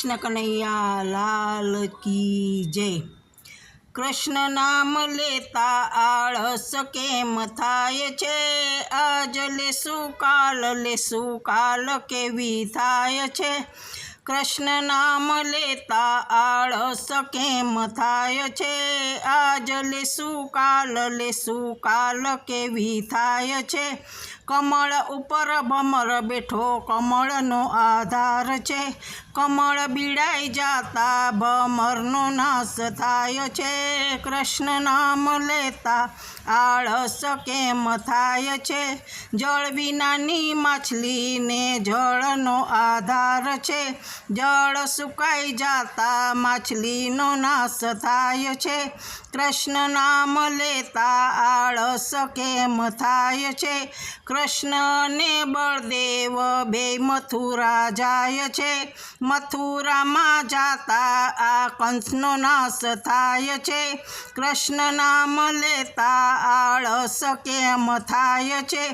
कृष्ण कन्हैया लाल की जय। कृष्ण नाम लेता आळस केम थाय छे, आज लेसु काल केवी थाय छे। कृष्ण नाम लेता आळस केम थाय छे, आज लेसु काल केवी थाय छे। कमळ ઉપર ભમર બેઠો કમળનો આધાર છે, કમળ બીડાઈ જાતા ભમરનો નાશ થાય છે। કૃષ્ણ નામ લેતા આળસ કેમ થાય છે, જળ વિનાની માછલીને જળનો આધાર છે, જળ સુકાઈ જાતા માછલીનો નાશ થાય છે। કૃષ્ણ નામ લેતા આળસ કેમ થાય છે, કૃષ્ણ ને બળદેવ બે મથુરા જાય છે, મથુરામાં જાતા આ કંસનો નાશ થાય છે। કૃષ્ણ નામ લેતા આળસ કેમ થાય છે,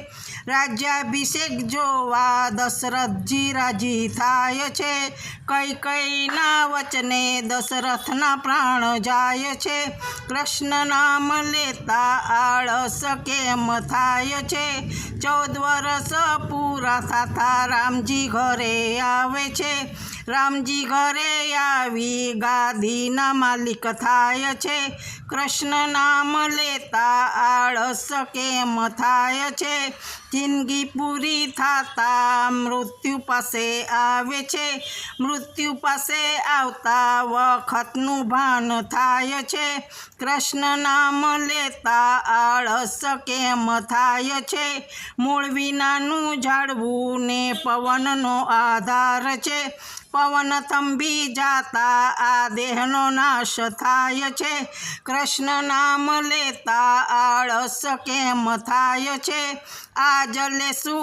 રાજ્યાભિષેક જોવા દશરથજી રાજી થાય છે, કૈકેયીના વચને દશરથના પ્રાણ જાય છે। કૃષ્ણ નામ લેતા આળસ કેમ થાય છે, 14 વર્ષ પૂરા થતા રામજી ઘરે આવે છે, રામજી ઘરે આવી ગાદીના માલિક થાય છે। કૃષ્ણ નામ લેતા આળસ કેમ થાય છે, જિંદગી પૂરી થતા મૃત્યુ પાસે આવે છે, મૃત્યુ પાસે આવતા વખતનું ભાન થાય છે। કૃષ્ણ નામ લેતા આળસ કેમ થાય છે, મૂળ વિનાનું ઝાડવું ને પવનનો આધાર છે, પવન થંભી જાતા આ દેહનો નાશ થાય છે। કૃષ્ણ નામ લેતા આળસ કેમ થાય છે, આજ લેસુ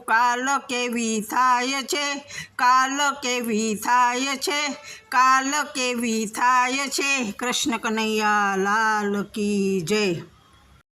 કાલ કેવી થાય છે, કાલ કેવી થાય છે, કાલ કેવી થાય છે। કૃષ્ણ કનૈયા લાલ કી જય।